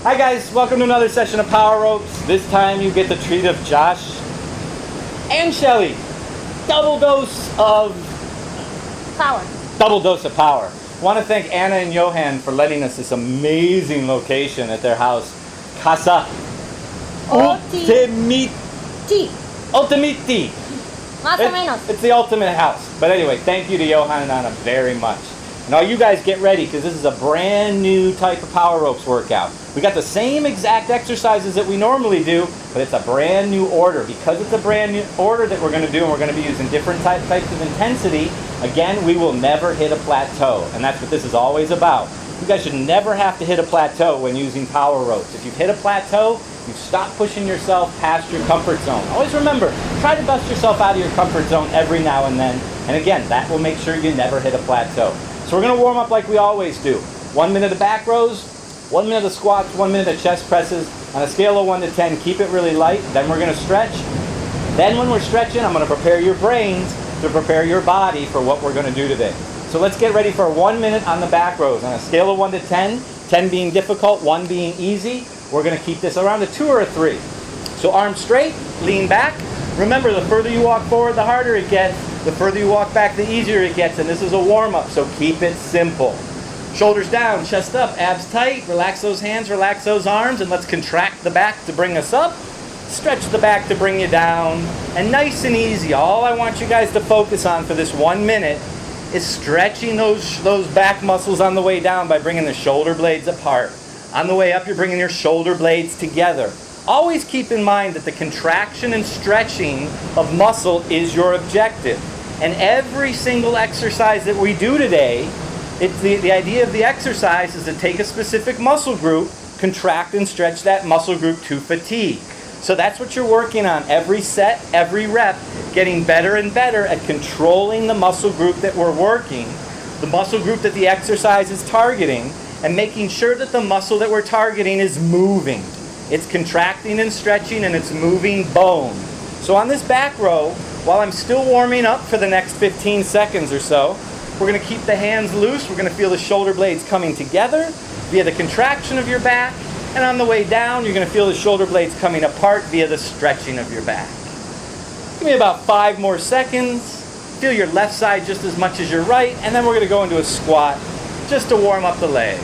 Hi guys, welcome to another session of Power Ropes. This time you get the treat of Josh and Shelly. Double dose of power. Double dose of power. I want to thank Anna and Johan for letting us this amazing location at their house. Casa. Ultimiti. Más o menos. It's the ultimate house. But anyway, thank you to Johan and Anna very much. Now you guys get ready because this is a brand new type of Power Ropes workout. We got the same exact exercises that we normally do, but it's a brand new order. Because it's a brand new order that we're going to do, and we're going to be using different types of intensity, again, we will never hit a plateau. And that's what this is always about. You guys should never have to hit a plateau when using Power Ropes. If you've hit a plateau, you stop pushing yourself past your comfort zone. Always remember, try to dust yourself out of your comfort zone every now and then. And again, that will make sure you never hit a plateau. So we're going to warm up like we always do. 1 minute of back rows, 1 minute of squats, 1 minute of chest presses. On a scale of 1 to 10, keep it really light. Then we're going to stretch. Then when we're stretching, I'm going to prepare your brains to prepare your body for what we're going to do today. So let's get ready for 1 minute on the back rows. On a scale of 1 to 10, 10 being difficult, 1 being easy, we're going to keep this around a 2 or a 3. So arms straight, lean back. Remember, the further you walk forward, the harder it gets. The further you walk back, the easier it gets. And this is a warm-up, so keep it simple. Shoulders down, chest up, abs tight. Relax those hands, relax those arms, and let's contract the back to bring us up. Stretch the back to bring you down. And nice and easy. All I want you guys to focus on for this 1 minute is stretching those back muscles on the way down by bringing the shoulder blades apart. On the way up, you're bringing your shoulder blades together. Always keep in mind that the contraction and stretching of muscle is your objective. And every single exercise that we do today, the idea of the exercise is to take a specific muscle group, contract and stretch that muscle group to fatigue. So that's what you're working on every set, every rep, getting better and better at controlling the muscle group that we're working, the muscle group that the exercise is targeting, and making sure that the muscle that we're targeting is moving. It's contracting and stretching, and it's moving bone. So on this back row, while I'm still warming up for the next 15 seconds or so, we're going to keep the hands loose. We're going to feel the shoulder blades coming together via the contraction of your back. And on the way down, you're going to feel the shoulder blades coming apart via the stretching of your back. Give me about 5 more seconds. Feel your left side just as much as your right. And then we're going to go into a squat just to warm up the legs.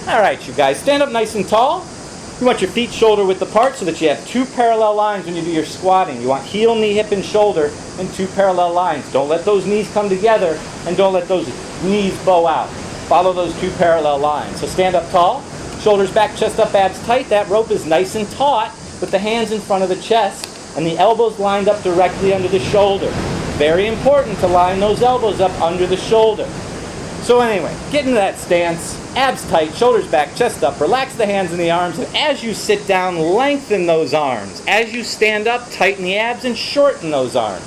All right, you guys, stand up nice and tall. You want your feet shoulder width apart so that you have 2 parallel lines when you do your squatting. You want heel, knee, hip, and shoulder in 2 parallel lines. Don't let those knees come together, and don't let those knees bow out. Follow those 2 parallel lines. So stand up tall, shoulders back, chest up, abs tight. That rope is nice and taut with the hands in front of the chest and the elbows lined up directly under the shoulder. Very important to line those elbows up under the shoulder. So anyway, get into that stance, abs tight, shoulders back, chest up, relax the hands and the arms, and as you sit down, lengthen those arms. As you stand up, tighten the abs and shorten those arms.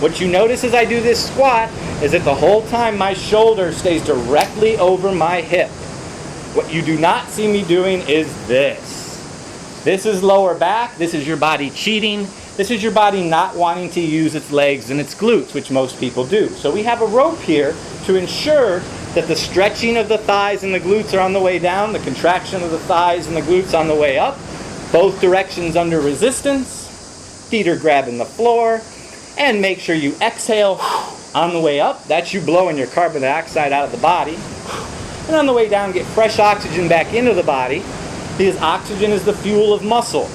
What you notice as I do this squat is that the whole time my shoulder stays directly over my hip. What you do not see me doing is this. This is lower back, this is your body cheating. This is your body not wanting to use its legs and its glutes, which most people do. So we have a rope here to ensure that the stretching of the thighs and the glutes are on the way down, the contraction of the thighs and the glutes on the way up, both directions under resistance, feet are grabbing the floor, and make sure you exhale on the way up. That's you blowing your carbon dioxide out of the body. And on the way down, get fresh oxygen back into the body, because oxygen is the fuel of muscle.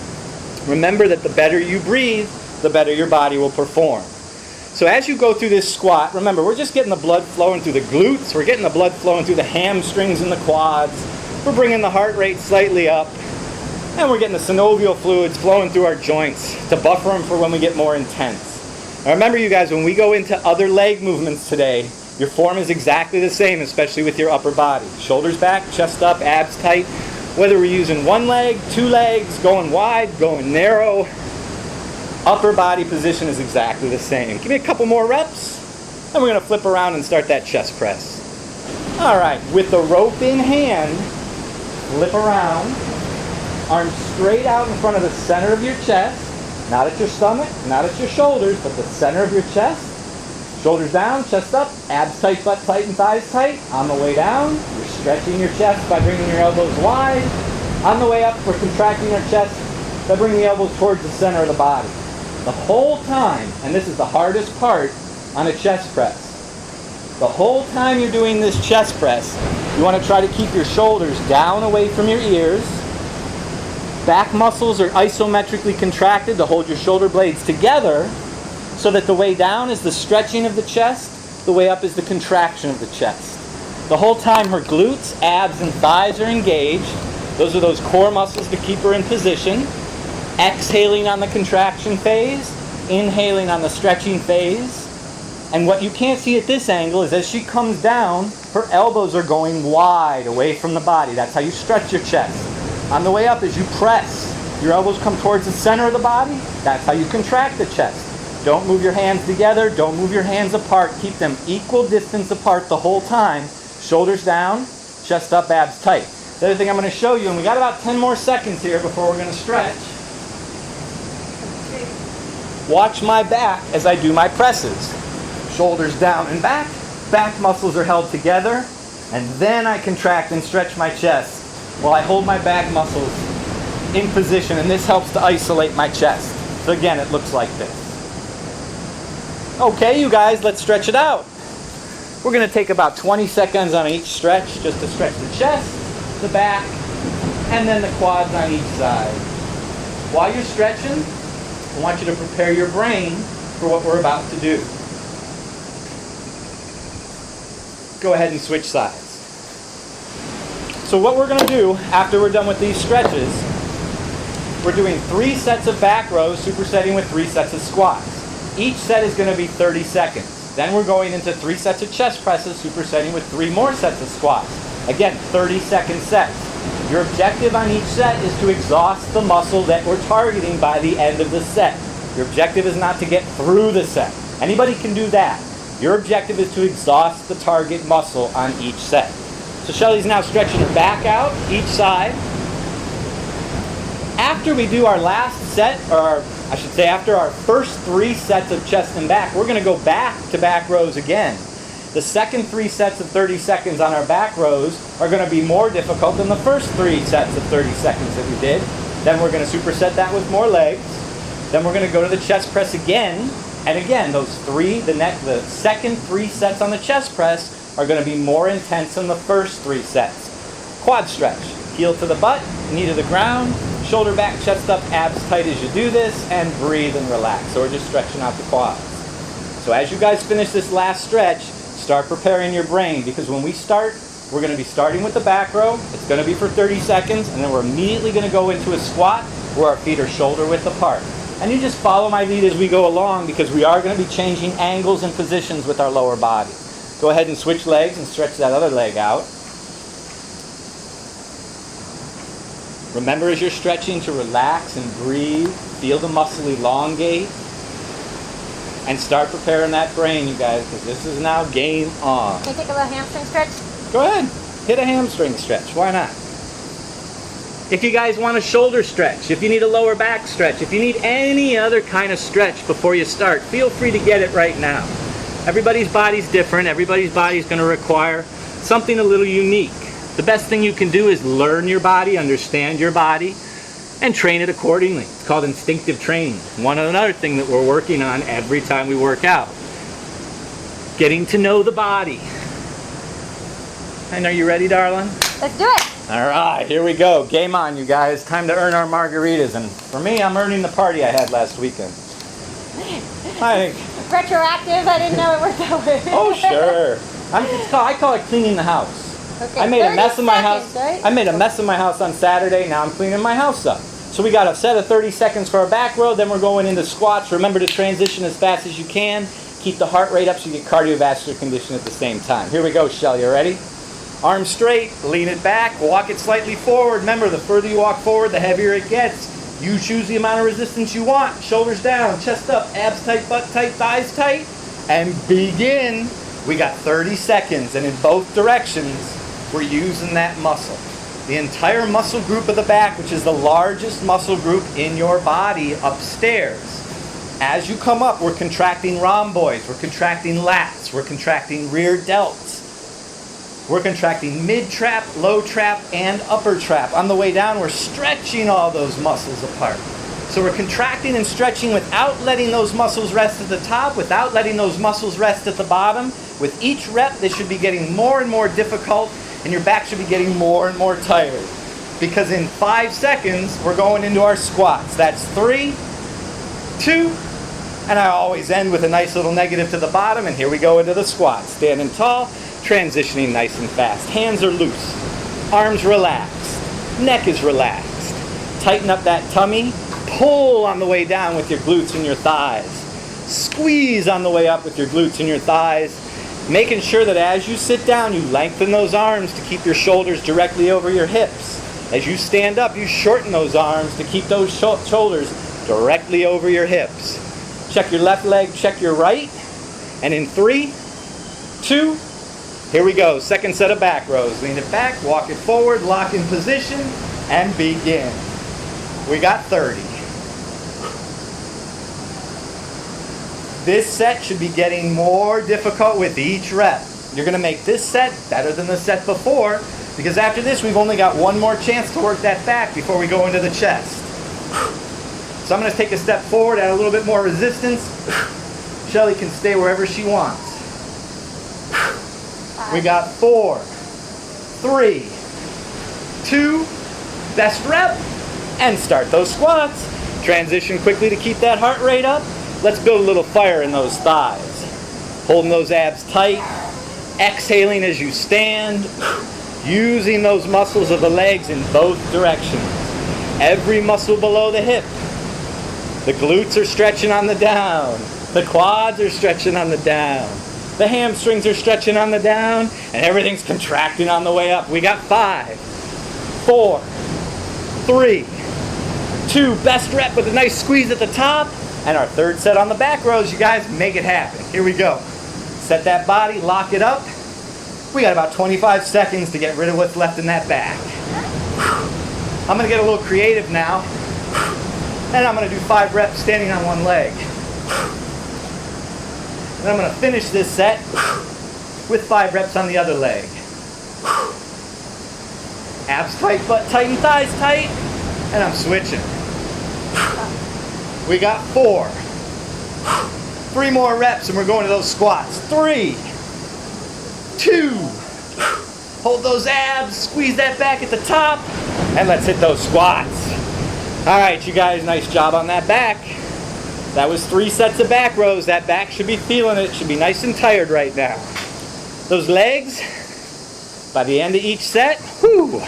Remember that the better you breathe, the better your body will perform. So as you go through this squat, remember, we're just getting the blood flowing through the glutes. We're getting the blood flowing through the hamstrings and the quads. We're bringing the heart rate slightly up. And we're getting the synovial fluids flowing through our joints to buffer them for when we get more intense. Now remember, you guys, when we go into other leg movements today, your form is exactly the same, especially with your upper body. Shoulders back, chest up, abs tight. Whether we're using 1 leg, 2 legs, going wide, going narrow, upper body position is exactly the same. Give me a couple more reps, and we're going to flip around and start that chest press. All right, with the rope in hand, flip around, arms straight out in front of the center of your chest, not at your stomach, not at your shoulders, but the center of your chest. Shoulders down, chest up, abs tight, butt tight, and thighs tight. On the way down, you're stretching your chest by bringing your elbows wide. On the way up, we're contracting our chest by bringing the elbows towards the center of the body. The whole time, and this is the hardest part on a chest press, the whole time you're doing this chest press, you want to try to keep your shoulders down away from your ears. Back muscles are isometrically contracted to hold your shoulder blades together, so that the way down is the stretching of the chest, the way up is the contraction of the chest. The whole time her glutes, abs, and thighs are engaged. Those are those core muscles to keep her in position. Exhaling on the contraction phase, inhaling on the stretching phase. And what you can't see at this angle is as she comes down, her elbows are going wide away from the body. That's how you stretch your chest. On the way up, as you press, your elbows come towards the center of the body. That's how you contract the chest. Don't move your hands together. Don't move your hands apart. Keep them equal distance apart the whole time. Shoulders down, chest up, abs tight. The other thing I'm going to show you, and we got about 10 more seconds here before we're going to stretch. Watch my back as I do my presses. Shoulders down and back. Back muscles are held together. And then I contract and stretch my chest while I hold my back muscles in position. And this helps to isolate my chest. So again, it looks like this. Okay, you guys, let's stretch it out. We're going to take about 20 seconds on each stretch just to stretch the chest, the back, and then the quads on each side. While you're stretching, I want you to prepare your brain for what we're about to do. Go ahead and switch sides. So what we're going to do after we're done with these stretches, we're doing 3 sets of back rows, supersetting with 3 sets of squats. Each set is going to be 30 seconds. Then we're going into 3 sets of chest presses, supersetting with 3 more sets of squats. Again, 30-second sets. Your objective on each set is to exhaust the muscle that we're targeting by the end of the set. Your objective is not to get through the set. Anybody can do that. Your objective is to exhaust the target muscle on each set. So Shelly's now stretching her back out, each side. After we do our last set, or I should say after our first 3 sets of chest and back, we're going to go back to back rows again. The second 3 sets of 30 seconds on our back rows are going to be more difficult than the first 3 sets of 30 seconds that we did. Then we're going to superset that with more legs. Then we're going to go to the chest press again. And again, the second 3 sets on the chest press are going to be more intense than the first 3 sets. Quad stretch. Heel to the butt, knee to the ground, shoulder back, chest up, abs tight as you do this, and breathe and relax. So we're just stretching out the quads. So as you guys finish this last stretch, start preparing your brain, because when we start, we're going to be starting with the back row. It's going to be for 30 seconds, and then we're immediately going to go into a squat where our feet are shoulder width apart. And you just follow my lead as we go along, because we are going to be changing angles and positions with our lower body. Go ahead and switch legs and stretch that other leg out. Remember as you're stretching to relax and breathe, feel the muscle elongate, and start preparing that brain, you guys, because this is now game on. Can I take a little hamstring stretch? Go ahead, hit a hamstring stretch, why not? If you guys want a shoulder stretch, if you need a lower back stretch, if you need any other kind of stretch before you start, feel free to get it right now. Everybody's body's different. Everybody's body's going to require something a little unique. The best thing you can do is learn your body, understand your body, and train it accordingly. It's called instinctive training. Another thing that we're working on every time we work out. Getting to know the body. And are you ready, darling? Let's do it. All right, here we go. Game on, you guys. Time to earn our margaritas. And for me, I'm earning the party I had last weekend. Retroactive, I didn't know it worked that way. Oh, sure. I call it cleaning the house. Okay, I made a mess of my house. Right? I made a mess of my house on Saturday. Now I'm cleaning my house up. So we got a set of 30 seconds for our back row. Then we're going into squats. Remember to transition as fast as you can. Keep the heart rate up so you get cardiovascular condition at the same time. Here we go, Shelly. You ready? Arms straight. Lean it back. Walk it slightly forward. Remember, the further you walk forward, the heavier it gets. You choose the amount of resistance you want. Shoulders down, chest up, abs tight, butt tight, thighs tight. And begin. We got 30 seconds, and in both directions, we're using that muscle. The entire muscle group of the back, which is the largest muscle group in your body upstairs. As you come up, we're contracting rhomboids, we're contracting lats, we're contracting rear delts. We're contracting mid-trap, low trap, and upper trap. On the way down, we're stretching all those muscles apart. So we're contracting and stretching without letting those muscles rest at the top, without letting those muscles rest at the bottom. With each rep, they should be getting more and more difficult, and your back should be getting more and more tired. Because in 5 seconds, we're going into our squats. That's 3, 2, and I always end with a nice little negative to the bottom, and here we go into the squats. Standing tall, transitioning nice and fast. Hands are loose, arms relaxed, neck is relaxed. Tighten up that tummy, pull on the way down with your glutes and your thighs. Squeeze on the way up with your glutes and your thighs. Making sure that as you sit down, you lengthen those arms to keep your shoulders directly over your hips. As you stand up, you shorten those arms to keep those shoulders directly over your hips. Check your left leg, check your right. And in 3, 2, here we go. Second set of back rows. Lean it back, walk it forward, lock in position, and begin. We got 30. This set should be getting more difficult with each rep. You're going to make this set better than the set before, because after this we've only got one more chance to work that back before we go into the chest. So I'm going to take a step forward, add a little bit more resistance. Shelly can stay wherever she wants. We got 4, 3, 2, best rep, and start those squats. Transition quickly to keep that heart rate up. Let's build a little fire in those thighs. Holding those abs tight. Exhaling as you stand. Using those muscles of the legs in both directions. Every muscle below the hip. The glutes are stretching on the down. The quads are stretching on the down. The hamstrings are stretching on the down. And everything's contracting on the way up. We got 5, 4, 3, 2. Best rep with a nice squeeze at the top. And our third set on the back rows, you guys, make it happen. Here we go. Set that body, lock it up. We got about 25 seconds to get rid of what's left in that back. I'm going to get a little creative now. And I'm going to do 5 reps standing on one leg. And I'm going to finish this set with 5 reps on the other leg. Abs tight, butt tight, and thighs tight. And I'm switching. We got 4. 3 more reps and we're going to those squats. 3, 2. Hold those abs, squeeze that back at the top, and let's hit those squats. All right, you guys, nice job on that back. That was 3 sets of back rows. That back should be feeling it. Should be nice and tired right now. Those legs, by the end of each set, whew,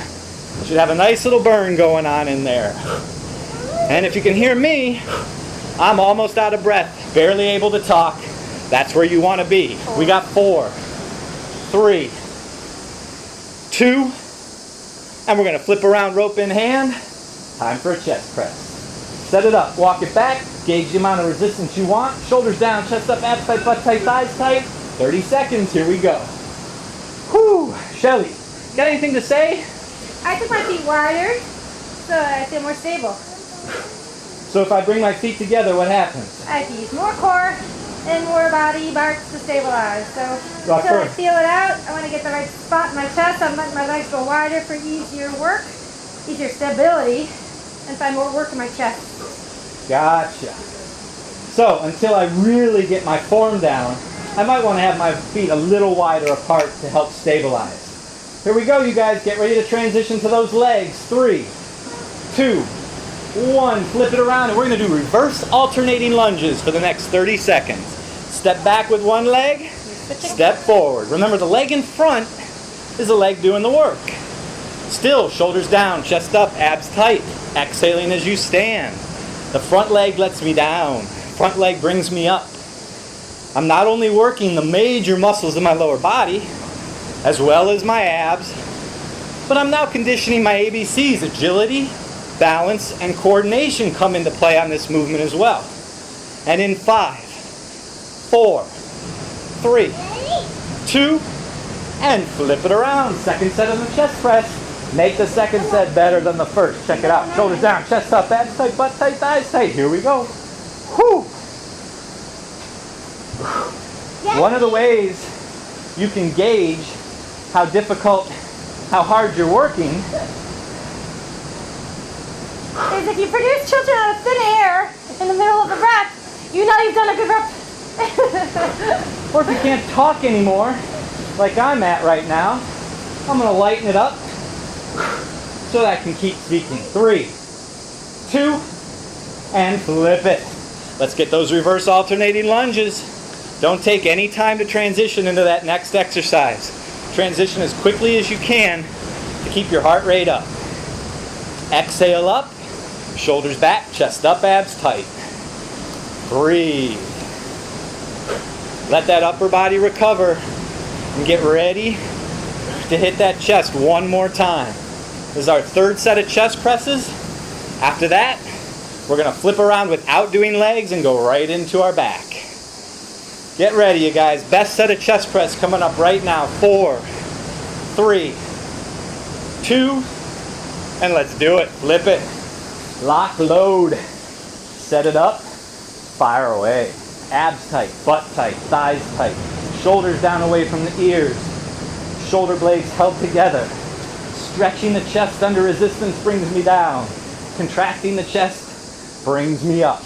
should have a nice little burn going on in there. And if you can hear me, I'm almost out of breath, barely able to talk. That's where you want to be. We got 4, 3, 2, and we're going to flip around rope in hand. Time for a chest press. Set it up, walk it back, gauge the amount of resistance you want. Shoulders down, chest up, abs tight, butt tight, thighs tight. 30 seconds, here we go. Whew, Shelly, got anything to say? I took my feet wider, so I feel more stable. So if I bring my feet together, what happens? I have to use more core and more body parts to stabilize. So Go until I first. feel it out, I want to get the right spot in my chest. I'm letting my legs go wider for easier work, easier stability, and find more work in my chest. Gotcha. So until I really get my form down, I might want to have my feet a little wider apart to help stabilize. Here we go, you guys. Get ready to transition to those legs. 3, 2, 1. Flip it around, and we're going to do reverse alternating lunges for the next 30 seconds. Step back with one leg, step forward. Remember, the leg in front is the leg doing the work. Still, shoulders down, chest up, abs tight. Exhaling as you stand. The front leg lets me down. Front leg brings me up. I'm not only working the major muscles of my lower body, as well as my abs, but I'm now conditioning my ABCs, agility, balance, and coordination come into play on this movement as well. And in 5, 4, 3, 2, and flip it around. Second set of the chest press. Make the second set better than the first. Check it out. Shoulders down, chest up, abs tight, butt tight, thighs tight. Here we go. Whew. One of the ways you can gauge how difficult, how hard you're working, is if you produce children out of thin air in the middle of a rep, you know you've done a good rep. or if you can't talk anymore, like I'm at right now, I'm going to lighten it up so that I can keep speaking. 3, 2, and flip it. Let's get those reverse alternating lunges. Don't take any time to transition into that next exercise. Transition as quickly as you can to keep your heart rate up. Exhale up, shoulders back, chest up, abs tight. Breathe. Let that upper body recover and get ready to hit that chest one more time. This is our third set of chest presses. After that, we're going to flip around without doing legs and go right into our back. Get ready, you guys. Best set of chest press coming up right now. 4, 3, 2, and let's do it. Flip it. Lock, load. Set it up. Fire away. Abs tight, butt tight, thighs tight. Shoulders down away from the ears. Shoulder blades held together. Stretching the chest under resistance brings me down. Contracting the chest brings me up.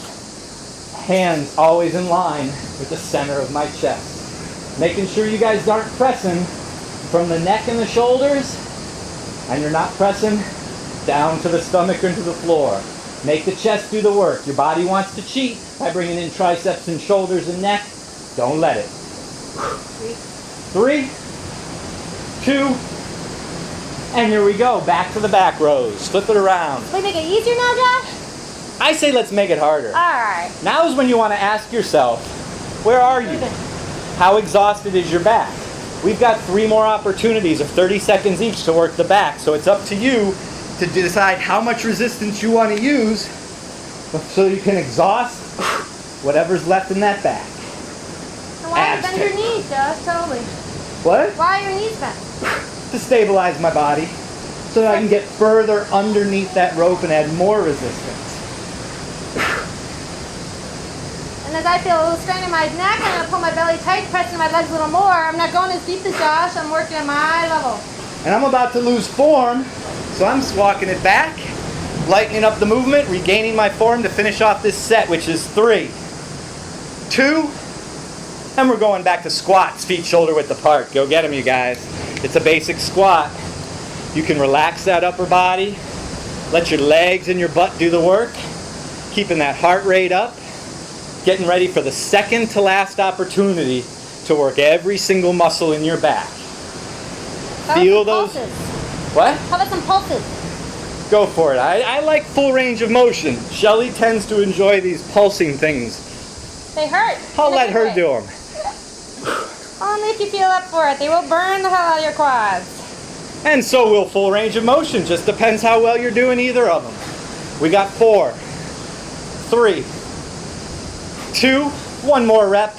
Hands always in line with the center of my chest. Making sure you guys aren't pressing from the neck and the shoulders, and you're not pressing down to the stomach or to the floor. Make the chest do the work. Your body wants to cheat by bringing in triceps and shoulders and neck. Don't let it. 3, 2, and here we go. Back to the back rows. Flip it around. We make it easier now, Josh? I say let's make it harder. Alright. Now is when you want to ask yourself, where are you? How exhausted is your back? We've got 3 more opportunities of 30 seconds each to work the back, so it's up to you to decide how much resistance you want to use so you can exhaust whatever's left in that back. And why you bend your knees, Josh? Tell me. What? Why are your knees bent? To stabilize my body so that I can get further underneath that rope and add more resistance. And as I feel a little strain in my neck, I'm going to pull my belly tight, pressing my legs a little more. I'm not going as deep as Josh. I'm working at my level. And I'm about to lose form, so I'm just walking it back, lightening up the movement, regaining my form to finish off this set, which is 3, 2, and we're going back to squats, feet shoulder width apart. Go get them, you guys. It's a basic squat. You can relax that upper body, let your legs and your butt do the work, keeping that heart rate up, getting ready for the second to last opportunity to work every single muscle in your back. Feel those? Pulses? What? How about some pulses? Go for it. I like full range of motion. Shelly tends to enjoy these pulsing things. They hurt. I'll let her do them. Only if you feel up for it. They will burn the hell out of your quads. And so will full range of motion. Just depends how well you're doing either of them. We got 4, 3, 2, 1 more rep.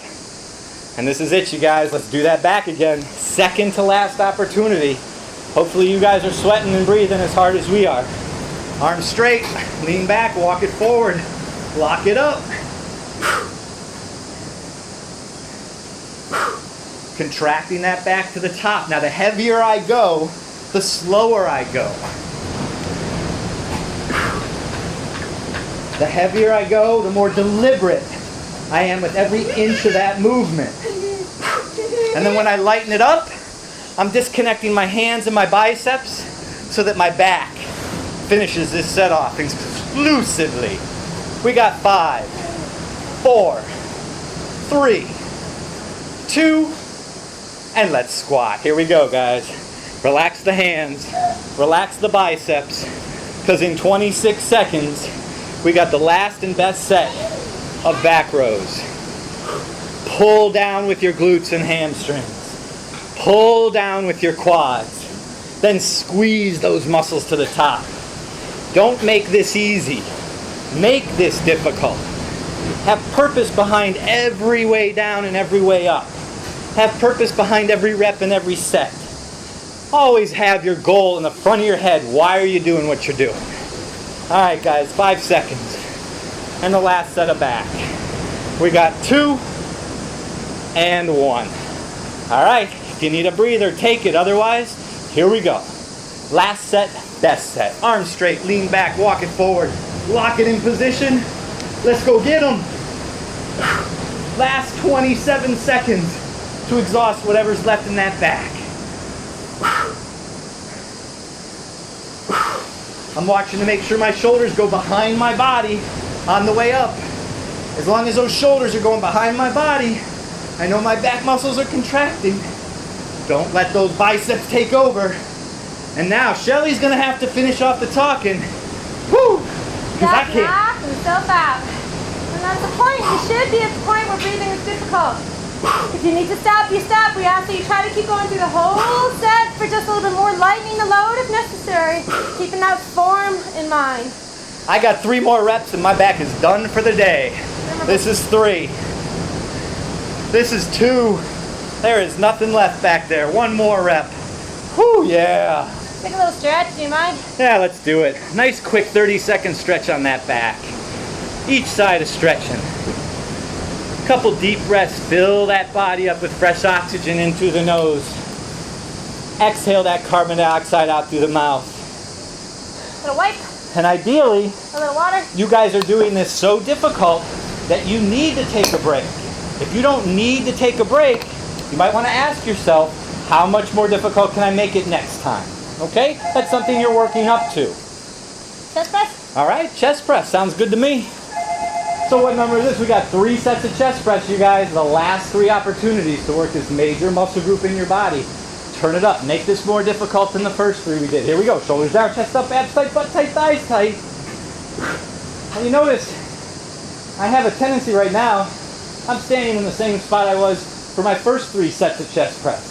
And this is it, you guys. Let's do that back again. Second to last opportunity. Hopefully you guys are sweating and breathing as hard as we are. Arms straight, lean back, walk it forward, lock it up. Contracting that back to the top. Now the heavier I go, the slower I go. The heavier I go, the more deliberate I am with every inch of that movement. And then when I lighten it up, I'm disconnecting my hands and my biceps so that my back finishes this set off exclusively. We got 5, 4, 3, 2, and let's squat. Here we go, guys. Relax the hands, relax the biceps, because in 26 seconds, we got the last and best set of back rows. Pull down with your glutes and hamstrings. Pull down with your quads. Then squeeze those muscles to the top. Don't make this easy. Make this difficult. Have purpose behind every way down and every way up. Have purpose behind every rep and every set. Always have your goal in the front of your head. Why are you doing what you're doing? All right, guys, 5 seconds. And the last set of back. We got 2 and 1. All right, If you need a breather, take it. Otherwise, here we go. Last set, best set. Arms straight, lean back, walk it forward. Lock it in position. Let's go get them. Last 27 seconds to exhaust whatever's left in that back. I'm watching to make sure my shoulders go behind my body on the way up. As long as those shoulders are going behind my body, I know my back muscles are contracting. Don't let those biceps take over. And now Shelly's gonna have to finish off the talking. Woo! Because I can't. Knock yourself out. And that's the point. You should be at the point where breathing is difficult. If you need to stop, you stop. We ask that you try to keep going through the whole set for just a little bit more, lightening the load if necessary, keeping that form in mind. I got 3 more reps and my back is done for the day. This is 3. This is 2. There is nothing left back there. 1 more rep. Whew, yeah. Take a little stretch, do you mind? Yeah, let's do it. Nice quick 30-second stretch on that back. Each side is stretching. Couple deep breaths, fill that body up with fresh oxygen in through the nose. Exhale that carbon dioxide out through the mouth. A little wipe, And ideally, a little water. you guys are doing this so difficult that you need to take a break. If you don't need to take a break, you might want to ask yourself, how much more difficult can I make it next time? Okay? That's something you're working up to. Chest press. All right, chest press. Sounds good to me. So what number is this? We got 3 sets of chest press, you guys. The last 3 opportunities to work this major muscle group in your body. Turn it up. Make this more difficult than the first 3 we did. Here we go. Shoulders down, chest up, abs tight, butt tight, thighs tight. And you notice, I have a tendency right now, I'm standing in the same spot I was for my first 3 sets of chest press.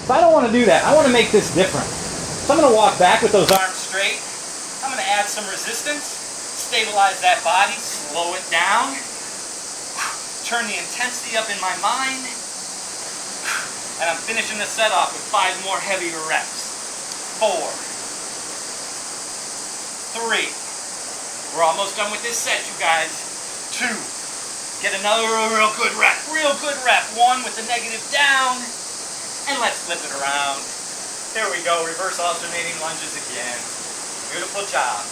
So I don't want to do that. I want to make this different. So I'm going to walk back with those arms straight. I'm going to add some resistance. Stabilize that body, slow it down, turn the intensity up in my mind, and I'm finishing the set off with 5 more heavier reps. 4, 3, we're almost done with this set, you guys. 2, get another real good rep, 1 with the negative down, and let's flip it around. There we go, reverse alternating lunges again. Beautiful job.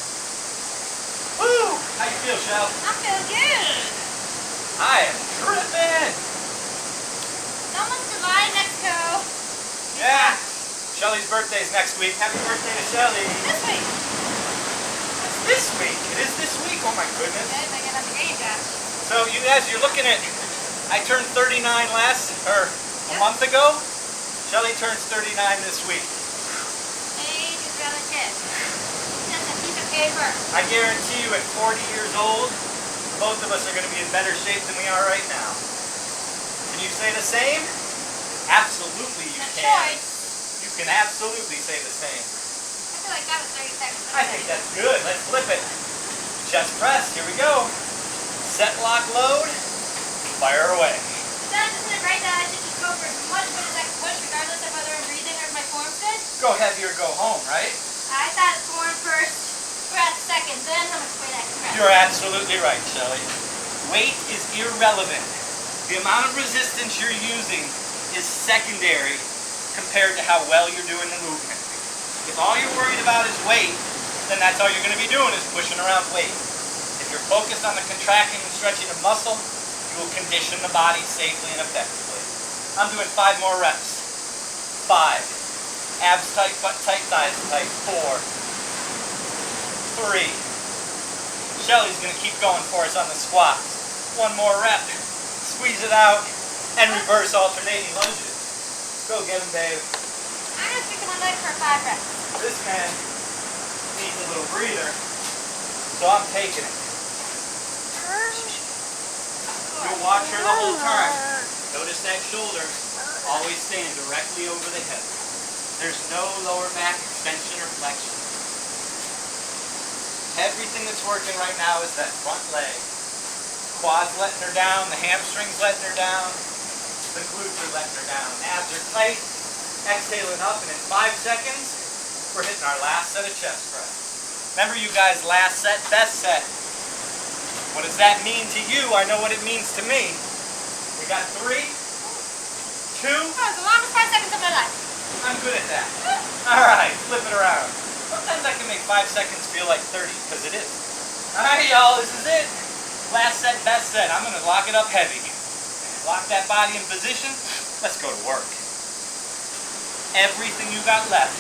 Woo! How you feel, Shell? I feel good. I am tripping. It's almost July, Mexico. Yeah. Shelly's birthday is next week. Happy birthday to Shelly. This week. It's this week. It is this week. Oh my goodness. Good, I get up the game, Josh. So you guys, you're looking at, I turned 39 a month ago. Shelly turns 39 this week. Age is relative. Just a piece of paper. I guarantee you at 40 years old, both of us are going to be in better shape than we are right now. Can you say the same? Absolutely you No can. choice. You can absolutely say the same. I feel like that was 30 seconds. I think that's good. Let's flip it. Chest press. Here we go. Set, lock, load. Fire away. That isn't it right that I should just go for as much foot as I can push regardless of whether I'm breathing or if my form's good? Go heavy or go home, right? I thought form first, breath second, then how much weight I can press. You're absolutely right, Shelly. Weight is irrelevant. The amount of resistance you're using is secondary compared to how well you're doing the movement. If all you're worried about is weight, then that's all you're going to be doing is pushing around weight. If you're focused on the contracting and stretching of muscle, you will condition the body safely and effectively. I'm doing 5 more reps. 5. Abs tight, butt tight, thighs tight. 4. 3. Shelly's going to keep going for us on the squats. 1 more rep. Squeeze it out and reverse alternating lunges. Go get him, babe. I'm going to stick to my leg for 5 reps. This man needs a little breather, so I'm taking it. You'll watch her the whole time. Notice that shoulder always staying directly over the hip. There's no lower back extension or flexion. Everything that's working right now is that front leg. Quads letting her down, the hamstrings letting her down, the glutes are letting her down. Abs are tight, exhaling up, and in 5 seconds, we're hitting our last set of chest press. Remember you guys, last set, best set. What does that mean to you? I know what it means to me. We got 3. 2. That was the longest 5 seconds of my life. I'm good at that. All right, flip it around. Sometimes I can make 5 seconds feel like 30, because it is. All right, y'all, this is it. Last set, best set. I'm gonna lock it up heavy. Lock that body in position. Let's go to work. Everything you got left,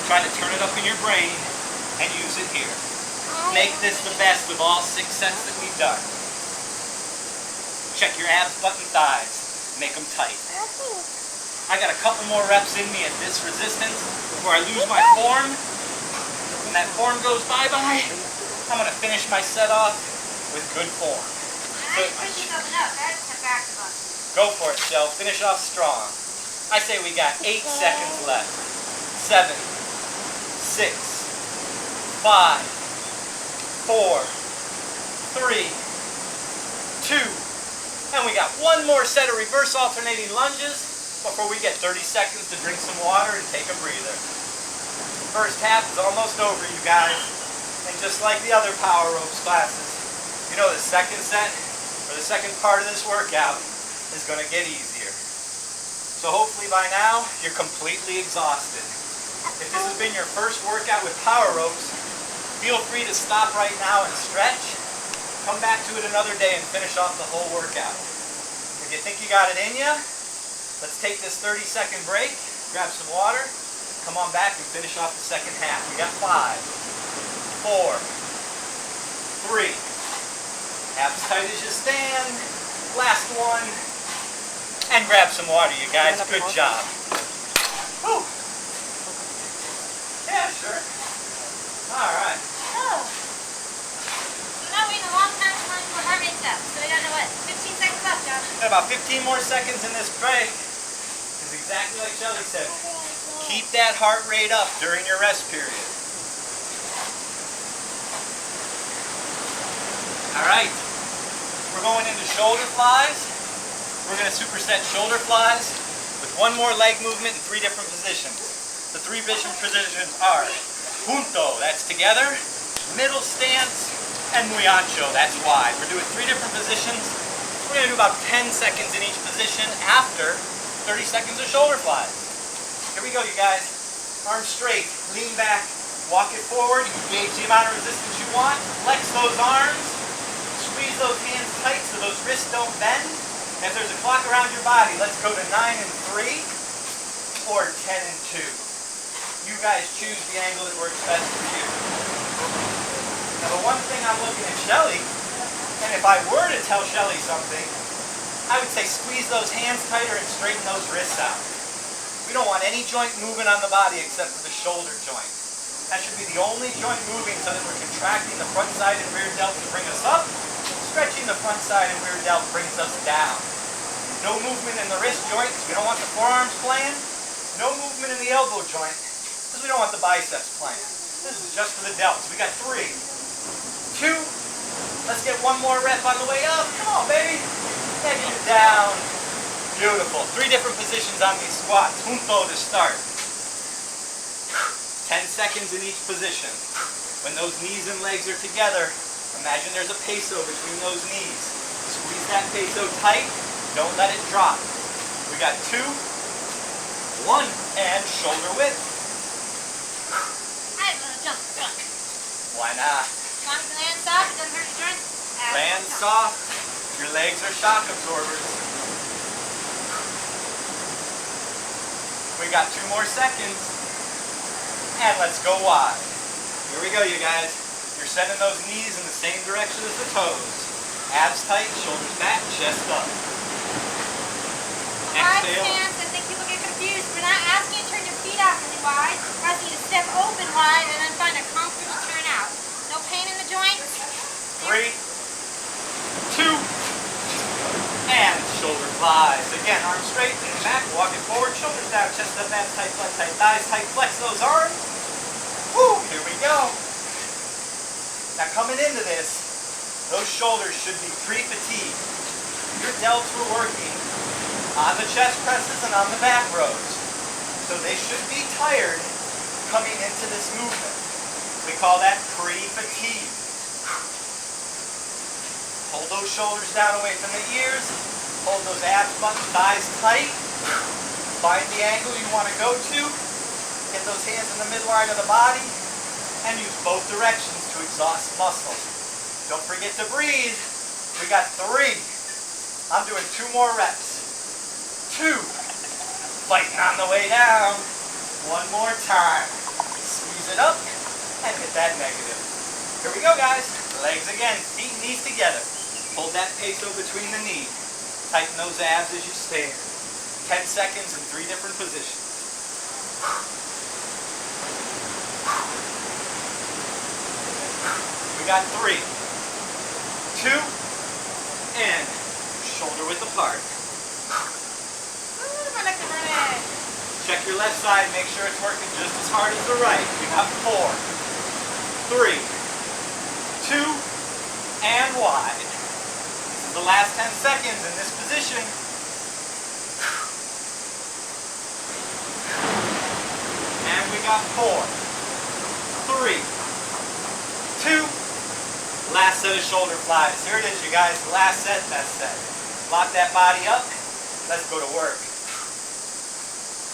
try to turn it up in your brain and use it here. Make this the best of all 6 sets that we've done. Check your abs, butt, and thighs. Make them tight. I got a couple more reps in me at this resistance before I lose my form. When that form goes bye-bye, I'm going to finish my set off with good form. Go for it, Shell. Finish off strong. I say we got 8 seconds left. 7, 6, 5, 4, 3, 2, and we got one more set of reverse alternating lunges before we get 30 seconds to drink some water and take a breather. First half is almost over, you guys. And just like the other power ropes classes, you know the second set, or the second part of this workout, is going to get easier. So hopefully by now, you're completely exhausted. If this has been your first workout with power ropes, feel free to stop right now and stretch. Come back to it another day and finish off the whole workout. If you think you got it in you, let's take this 30-second break, grab some water, come on back and finish off the second half. We got 5, 4, 3. Abs tight as you stand. Last one. And grab some water, you guys. Good job. Whew. Yeah, sure. All right. Oh. So now we have a long time to run for heart rate steps. So we got, what, 15 seconds left, John? Got about 15 more seconds in this break. It's exactly like Shelly said. Keep that heart rate up during your rest period. All right. We're going into shoulder flies. We're going to superset shoulder flies with one more leg movement in 3 different positions. The 3 different positions are junto, that's together, middle stance, and muy ancho, that's wide. We're doing 3 different positions. We're going to do about 10 seconds in each position after 30 seconds of shoulder flies. Here we go, you guys. Arms straight, lean back, walk it forward, engage the amount of resistance you want, flex those arms, squeeze those hands tight so those wrists don't bend. And if there's a clock around your body, let's go to 9 and 3 or 10 and 2. You guys choose the angle that works best for you. Now the one thing I'm looking at Shelly, and if I were to tell Shelly something, I would say squeeze those hands tighter and straighten those wrists out. We don't want any joint moving on the body except for the shoulder joint. That should be the only joint moving so that we're contracting the front side and rear delt to bring us up. Stretching the front side and rear delt brings us down. No movement in the wrist joint because we don't want the forearms playing. No movement in the elbow joint because we don't want the biceps playing. This is just for the delts. We got 3, 2. Let's get one more rep on the way up. Come on, baby. Negative down. Beautiful. 3 different positions on these squats. Junto to start. 10 seconds in each position. When those knees and legs are together, imagine there's a peso between those knees. Squeeze that peso tight. Don't let it drop. We got 2, 1, and shoulder width. I'm gonna jump. Why not? As long as you land soft, it doesn't hurt your joints. Land soft. Your legs are shock absorbers. We got 2 more seconds. And let's go wide. Here we go, you guys. You're sending those knees in the same direction as the toes. Abs tight, shoulders back, chest up. Wide Exhale. stance, I think people get confused. We're not asking you to turn your feet out really wide. We're asking you to step open wide and then find a comfortable turn out. No pain in the joints. 3, 2, and shoulder flies. Again, arms straight, lean back, walk it forward, shoulders down, chest up, abs tight, butt tight, thighs tight, flex those arms. Woo, here we go. Now coming into this, those shoulders should be pre-fatigued. Your delts were working on the chest presses and on the back rows. So they should be tired coming into this movement. We call that pre-fatigue. Hold those shoulders down away from the ears. Hold those abs, butt, thighs tight. Find the angle you want to go to. Get those hands in the midline of the body. And use both directions to exhaust muscle. Don't forget to breathe. We got 3. I'm doing 2 more reps. 2. Fighting on the way down. 1 more time. Squeeze it up and hit that negative. Here we go, guys. Legs again, feet and knees together. Hold that peso between the knees. Tighten those abs as you stand. 10 seconds in 3 different positions. We got 3, 2, and shoulder width apart. My neck is burning. Check your left side, make sure it's working just as hard as the right. We got 4, 3, 2, and wide. This is the last 10 seconds in this position. And we got 4, 3, 2, last set of shoulder flies. Here it is, you guys. Last set, best set. Lock that body up. Let's go to work.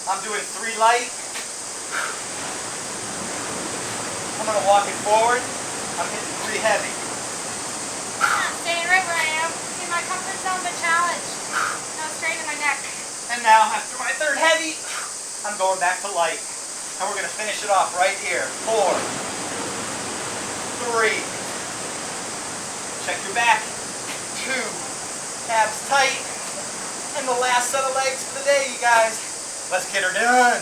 I'm doing 3 light. I'm going to walk it forward. I'm hitting 3 heavy. I'm staying right where I am. In my comfort zone, but challenged. No strain in my neck. And now, after my 3rd heavy, I'm going back to light. And we're going to finish it off right here. 4, 3. Check your back. 2. Abs tight. And the last set of legs for the day, you guys. Let's get her done.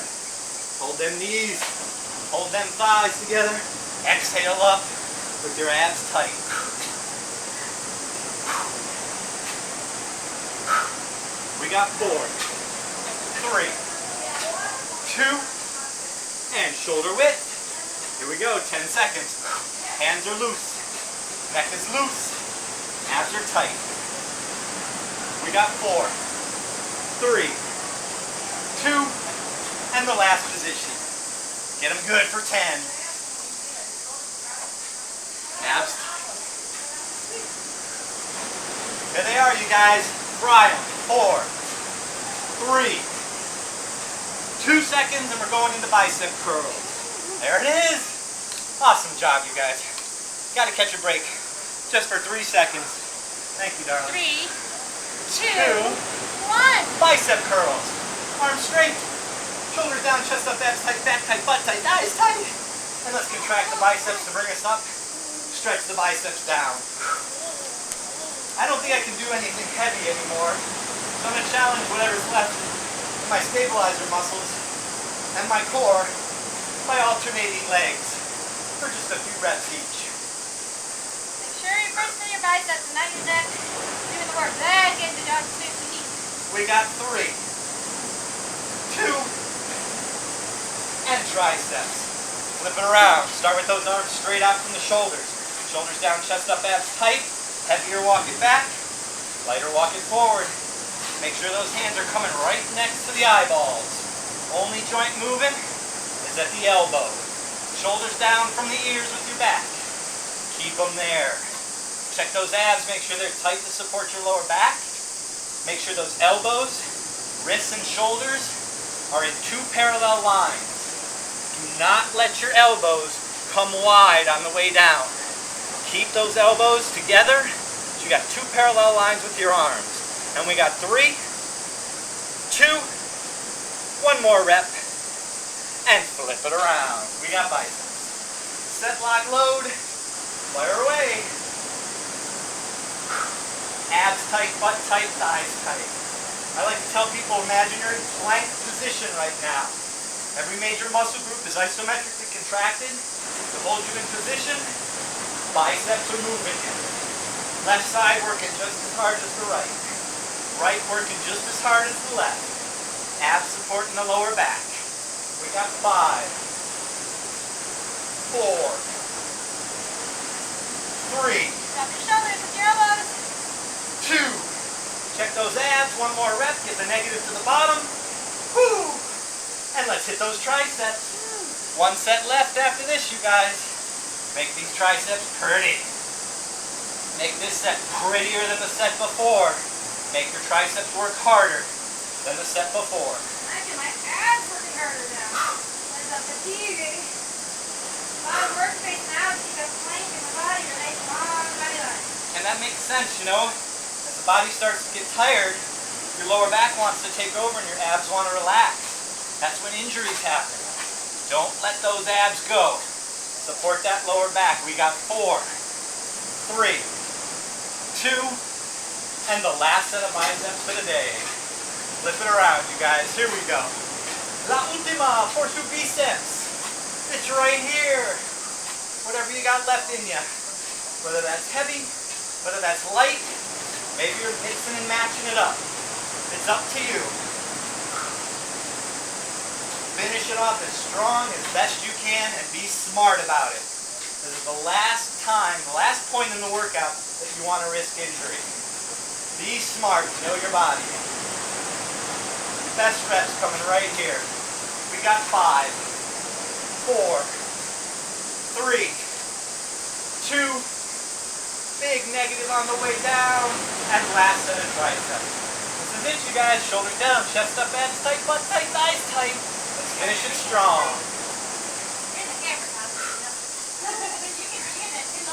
Hold them knees. Hold them thighs together. Exhale up with your abs tight. We got 4, 3, 2, and shoulder width. Here we go, 10 seconds. Hands are loose. Neck is loose. Abs are tight. We got 4, 3, 2, and the last position. Get them good for 10. Abs tight. There they are, you guys. Try them. 4, 3, 2 seconds, and we're going into bicep curls. There it is. Awesome job, you guys. Got to catch a break just for 3 seconds. Thank you, darling. 3, 2, 1. Bicep curls. Arms straight. Shoulders down, chest up, abs tight, back tight, butt tight, thighs tight. And let's contract the biceps to bring us up. Stretch the biceps down. I don't think I can do anything heavy anymore. So I'm going to challenge whatever's left of my stabilizer muscles and my core by alternating legs for just a few reps each. Make sure you're first in your biceps and not your neck. Doing the work. Then get into dog splits and knees. We got 3, 2, and triceps. Flip it around. Start with those arms straight out from the shoulders. Shoulders down, chest up, abs tight. Heavier walk it back. Lighter walk it forward. Make sure those hands are coming right next to the eyeballs. Only joint moving is at the elbow. Shoulders down from the ears with your back. Keep them there. Check those abs. Make sure they're tight to support your lower back. Make sure those elbows, wrists, and shoulders are in 2 parallel lines. Do not let your elbows come wide on the way down. Keep those elbows together. So you got 2 parallel lines with your arms. And we got 3, 2, 1 more rep, and flip it around. We got biceps. Set, lock, load, fire away. Abs tight, butt tight, thighs tight. I like to tell people, imagine you're in plank position right now. Every major muscle group is isometrically contracted to hold you in position. Biceps are moving. Left side working just as hard as the right. Right working just as hard as the left. Abs supporting the lower back. We got 5, 4, 3, Drop your shoulders with your elbows. 2. Check those abs. 1 more rep. Get the negative to the bottom. Woo! And let's hit those triceps. 1 set left after this, you guys. Make these triceps pretty. Make this set prettier than the set before. Make your triceps work harder. than the set before. I get my abs working harder now. There's a fatigue. A lot of workspace now to keep a plank in the body or nice long body line. And that makes sense, you know. As the body starts to get tired, your lower back wants to take over and your abs want to relax. That's when injuries happen. Don't let those abs go. Support that lower back. We got 4, 3, 2, and the last set of biceps for the day. Flip it around, you guys. Here we go. La última por su biceps. It's right here. Whatever you got left in you. Whether that's heavy, whether that's light, maybe you're mixing and matching it up. It's up to you. Finish it off as strong as best you can and be smart about it. This is the last time, the last point in the workout that you want to risk injury. Be smart, know your body. Best reps coming right here. We got 5, 4, 3, 2, big negative on the way down, and last set of triceps. This is it, you guys. Shoulders down, chest up, abs tight, butt tight, thighs tight. Let's finish it strong.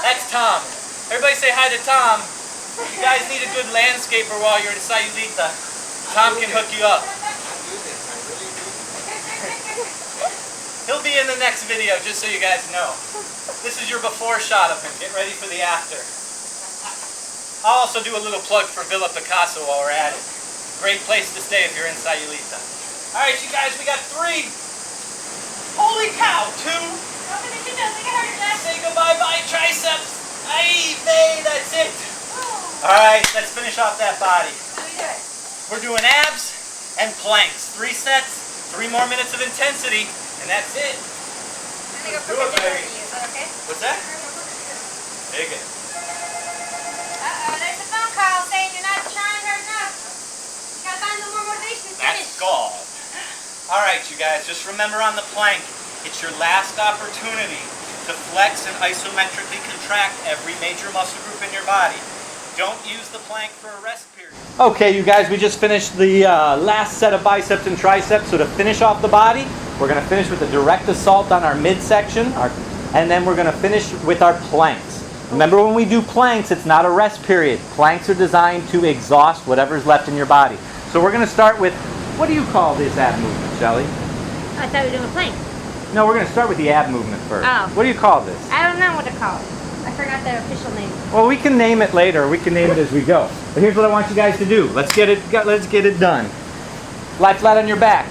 That's Tom. Everybody say hi to Tom. You guys need a good landscaper while you're in Sayulita. Tom can hook you up. He'll be in the next video, just so you guys know. This is your before shot of him. Get ready for the after. I'll also do a little plug for Villa Casa while we're at it. Great place to stay if you're in Sayulita. Alright, you guys, we got 3. Holy cow, 2. Say goodbye-bye, triceps. Aye, babe, that's it. Alright, let's finish off that body. We're doing abs and planks. 3 sets, 3 more minutes of intensity, and that's it. Let's do it, baby. Okay? What's that? Dig it. Uh-oh, there's a phone call saying you're not trying hard enough. You gotta find a little more motivation to finish. That's gall. Alright, you guys, just remember on the plank, it's your last opportunity to flex and isometrically contract every major muscle group in your body. Don't use the plank for a rest period. Okay, you guys, we just finished the last set of biceps and triceps. So to finish off the body, we're going to finish with a direct assault on our midsection, and then we're going to finish with our planks. Remember, when we do planks, it's not a rest period. Planks are designed to exhaust whatever's left in your body. So we're going to start with, what do you call this ab movement, Shelly? I thought we were doing a plank. No, we're going to start with the ab movement first. Oh. What do you call this? I don't know what to call it. I forgot the official name. Well, we can name it later. We can name it as we go. But here's what I want you guys to do. Let's get it done. Lie flat on your back.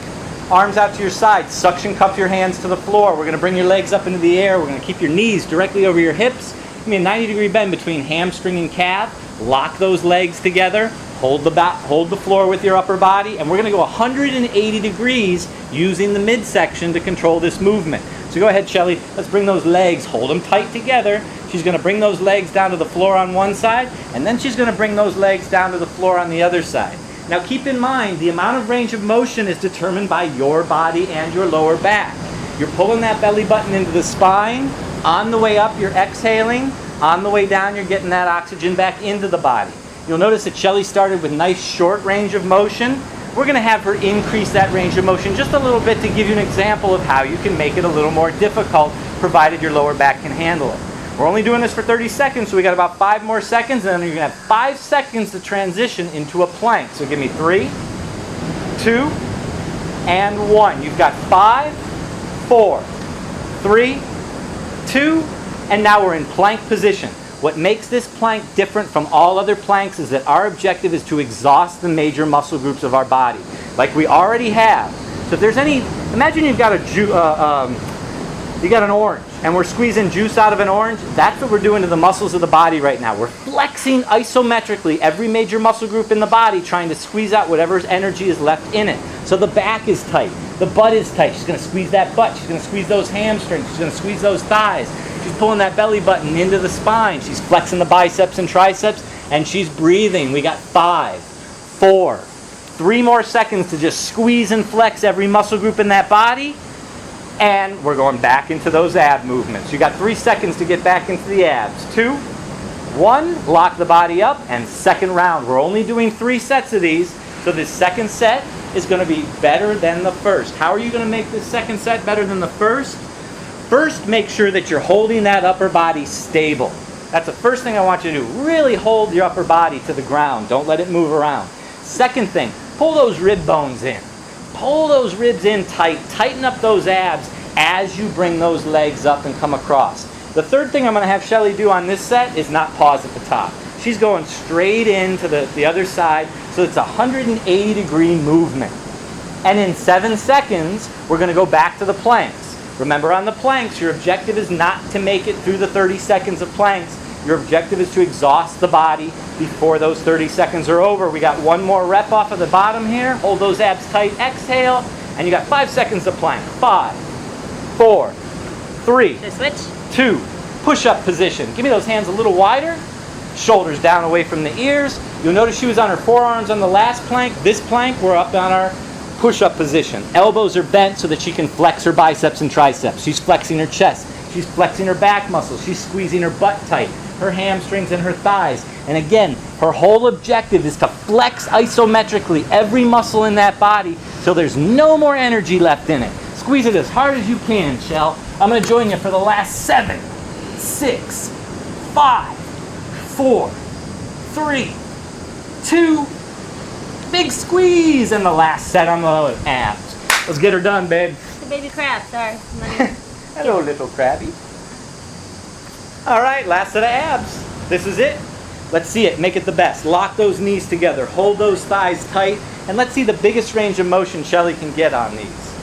Arms out to your sides. Suction cup your hands to the floor. We're going to bring your legs up into the air. We're going to keep your knees directly over your hips. Give me a 90-degree bend between hamstring and calf. Lock those legs together. Hold the floor with your upper body. And we're going to go 180 degrees using the midsection to control this movement. So go ahead, Shelly. Let's bring those legs. Hold them tight together. She's going to bring those legs down to the floor on one side, and then she's going to bring those legs down to the floor on the other side. Now keep in mind, the amount of range of motion is determined by your body and your lower back. You're pulling that belly button into the spine. On the way up, you're exhaling. On the way down, you're getting that oxygen back into the body. You'll notice that Shelly started with nice short range of motion. We're going to have her increase that range of motion just a little bit to give you an example of how you can make it a little more difficult, provided your lower back can handle it. We're only doing this for 30 seconds, so we got about 5 more seconds, and then you're going to have 5 seconds to transition into a plank. So give me 3, 2, and 1. You've got 5, 4, 3, 2, and now we're in plank position. What makes this plank different from all other planks is that our objective is to exhaust the major muscle groups of our body, like we already have. So if there's any, imagine you've got an orange, and we're squeezing juice out of an orange. That's what we're doing to the muscles of the body right now. We're flexing isometrically every major muscle group in the body, trying to squeeze out whatever energy is left in it. So the back is tight. The butt is tight. She's going to squeeze that butt. She's going to squeeze those hamstrings. She's going to squeeze those thighs. She's pulling that belly button into the spine. She's flexing the biceps and triceps, and she's breathing. We got 5, 4, 3 more seconds to just squeeze and flex every muscle group in that body. And we're going back into those ab movements. You got 3 seconds to get back into the abs. 2, 1, lock the body up, and second round. We're only doing 3 sets of these. So this second set is going to be better than the first. How are you going to make this second set better than the first? First, make sure that you're holding that upper body stable. That's the first thing I want you to do. Really hold your upper body to the ground. Don't let it move around. Second thing, pull those rib bones in. Pull those ribs in tight. Tighten up those abs as you bring those legs up and come across. The third thing I'm going to have Shelly do on this set is not pause at the top. She's going straight into the other side, so it's a 180-degree movement. And in 7 seconds, we're going to go back to the planks. Remember, on the planks, your objective is not to make it through the 30 seconds of planks. Your objective is to exhaust the body before those 30 seconds are over. We got one more rep off of the bottom here. Hold those abs tight. Exhale. And you got 5 seconds of plank. 5, 4, 3, 2. Push-up position. Give me those hands a little wider. Shoulders down away from the ears. You'll notice she was on her forearms on the last plank. This plank, we're up on our push-up position. Elbows are bent so that she can flex her biceps and triceps. She's flexing her chest. She's flexing her back muscles. She's squeezing her butt tight, her hamstrings and her thighs. And again, her whole objective is to flex isometrically every muscle in that body till there's no more energy left in it. Squeeze it as hard as you can, Shell. I'm going to join you for the last 7, 6, 5, 4, 3, 2, big squeeze, and the last set on the abs. Let's get her done, babe. The baby crab, sorry. Hello, little crabby. All right, last set of abs. This is it. Let's see it. Make it the best. Lock those knees together. Hold those thighs tight. And let's see the biggest range of motion Shelly can get on these.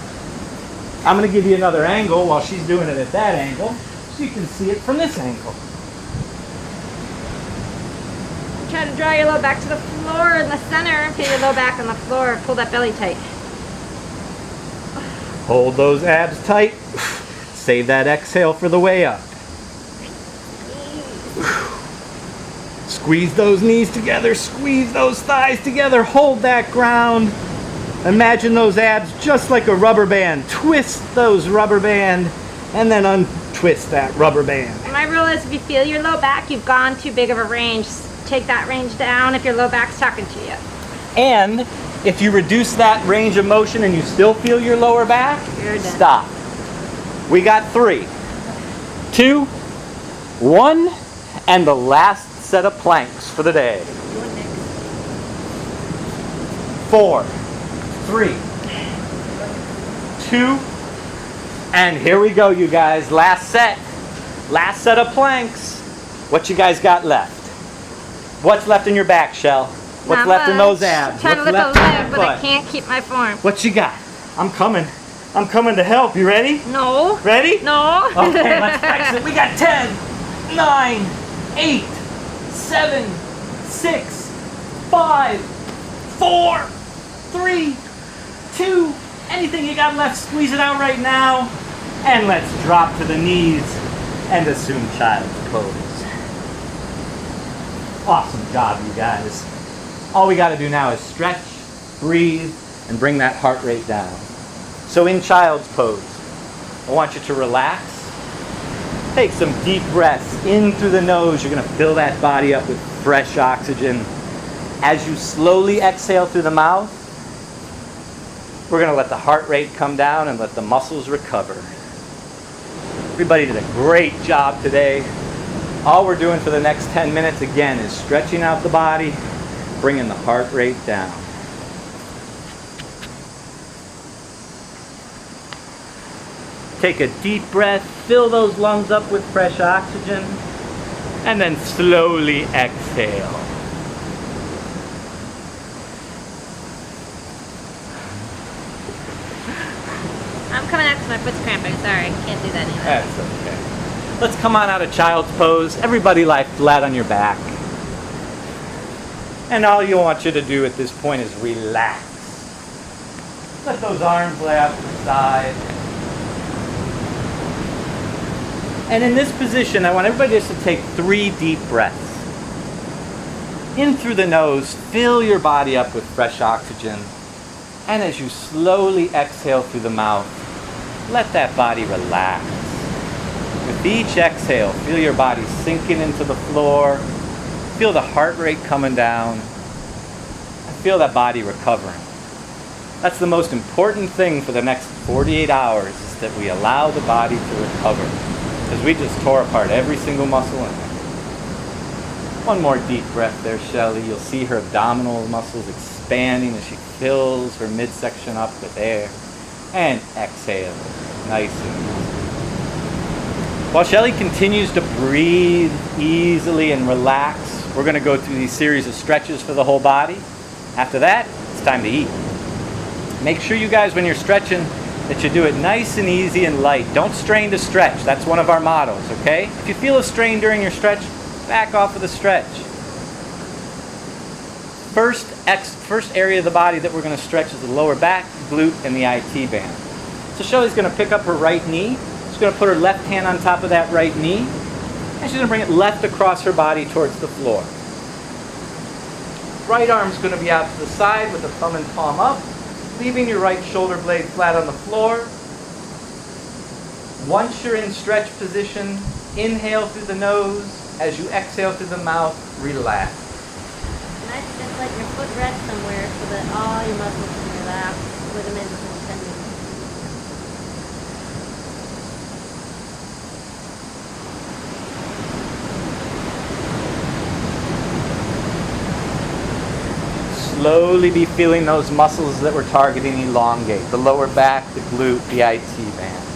I'm going to give you another angle while she's doing it at that angle, so you can see it from this angle. Try to draw your low back to the floor in the center. Put your low back on the floor. Pull that belly tight. Hold those abs tight. Save that exhale for the way up. Squeeze those knees together. Squeeze those thighs together. Hold that ground. Imagine those abs just like a rubber band. Twist those rubber band and then untwist that rubber band. My rule is if you feel your low back, you've gone too big of a range. Take that range down if your low back's talking to you. And if you reduce that range of motion and you still feel your lower back, You're done. stop. We got 3, 2, 1, and the last set of planks for the day. 4, 3, 2, and here we go, you guys. Last set of planks. What you guys got left? What's left in your back, Shell? What's Not left in much. those abs? Trying to What's lift a left in that leg, but I butt? can't keep my form. What you got? I'm coming. I'm coming to help. You ready? No. Ready? No. Okay, let's fix it. We got 10, 9, 8, 7, 6, 5, 4, 3, 2, anything you got left, squeeze it out right now. And let's drop to the knees and assume child's pose. Awesome job, you guys. All we got to do now is stretch, breathe, and bring that heart rate down. So in child's pose, I want you to relax. Take some deep breaths in through the nose. You're going to fill that body up with fresh oxygen. As you slowly exhale through the mouth, we're going to let the heart rate come down and let the muscles recover. Everybody did a great job today. All we're doing for the next 10 minutes again is stretching out the body, bringing the heart rate down. Take a deep breath, fill those lungs up with fresh oxygen, and then slowly exhale. I'm coming out because my foot's cramping. Sorry, can't do that anymore. That's okay. Let's come on out of child's pose. Everybody lie flat on your back. And all you want you to do at this point is relax. Let those arms lay out to the side. And in this position, I want everybody just to take 3 deep breaths. In through the nose, fill your body up with fresh oxygen. And as you slowly exhale through the mouth, let that body relax. With each exhale, feel your body sinking into the floor. Feel the heart rate coming down. And feel that body recovering. That's the most important thing for the next 48 hours, is that we allow the body to recover. Because we just tore apart every single muscle in there. One more deep breath there, Shelly. You'll see her abdominal muscles expanding as she fills her midsection up with air. And exhale, nice and easy. While Shelly continues to breathe easily and relax, we're going to go through these series of stretches for the whole body. After that, it's time to eat. Make sure you guys, when you're stretching, that you do it nice and easy and light. Don't strain to stretch. That's one of our mottos, okay? If you feel a strain during your stretch, back off of the stretch. First area of the body that we're going to stretch is the lower back, glute, and the IT band. So Shelly's going to pick up her right knee. She's going to put her left hand on top of that right knee, and she's going to bring it left across her body towards the floor. Right arm's going to be out to the side with the thumb and palm up, leaving your right shoulder blade flat on the floor. Once you're in stretch position, inhale through the nose. As you exhale through the mouth, relax. Nice to just let your foot rest somewhere so that all your muscles can relax, ligaments and tendons. Slowly be feeling those muscles that we're targeting elongate. The lower back, the glute, the IT band.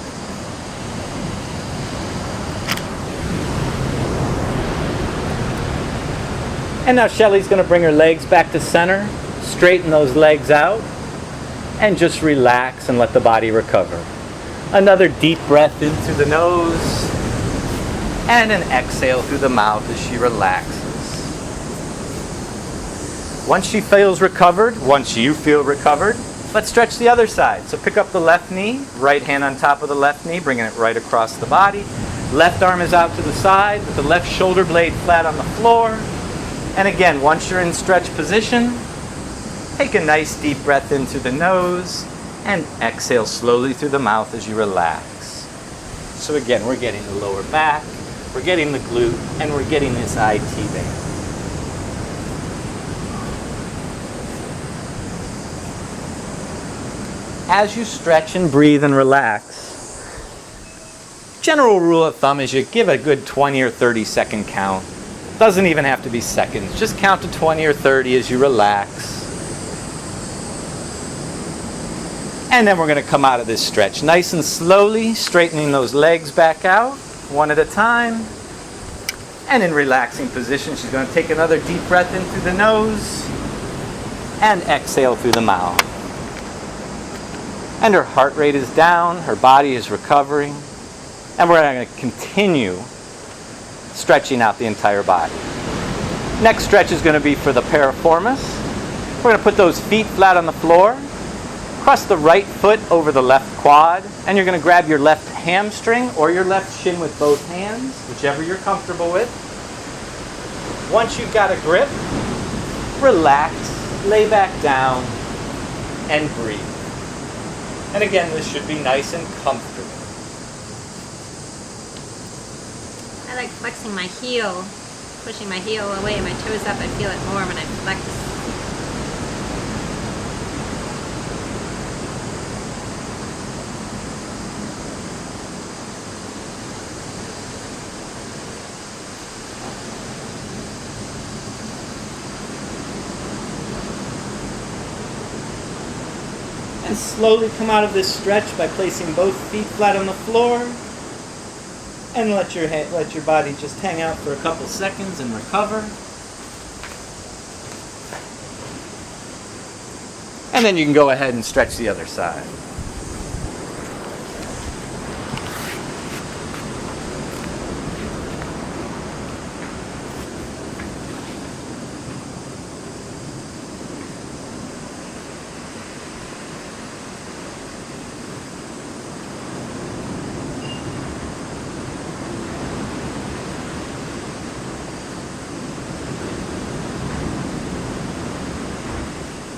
And now Shelly's going to bring her legs back to center, straighten those legs out, and just relax and let the body recover. Another deep breath in through the nose, and an exhale through the mouth as she relaxes. Once she feels recovered, once you feel recovered, let's stretch the other side. So pick up the left knee, right hand on top of the left knee, bringing it right across the body. Left arm is out to the side with the left shoulder blade flat on the floor. And again, once you're in stretch position, take a nice deep breath in through the nose and exhale slowly through the mouth as you relax. So again, we're getting the lower back, we're getting the glute, and we're getting this IT band. As you stretch and breathe and relax, general rule of thumb is you give a good 20 or 30 second count. Doesn't even have to be seconds. Just count to 20 or 30 as you relax. And then we're going to come out of this stretch nice and slowly, straightening those legs back out, one at a time. And in relaxing position, she's going to take another deep breath in through the nose and exhale through the mouth. And her heart rate is down, her body is recovering, and we're going to continue stretching out the entire body. Next stretch is going to be for the piriformis. We're going to put those feet flat on the floor, cross the right foot over the left quad, and you're going to grab your left hamstring or your left shin with both hands, whichever you're comfortable with. Once you've got a grip, relax, lay back down, and breathe. And again, this should be nice and comfortable. I like flexing my heel, pushing my heel away and my toes up. I feel it more when I flex. And slowly come out of this stretch by placing both feet flat on the floor. And let your body just hang out for a couple seconds and recover. And then you can go ahead and stretch the other side.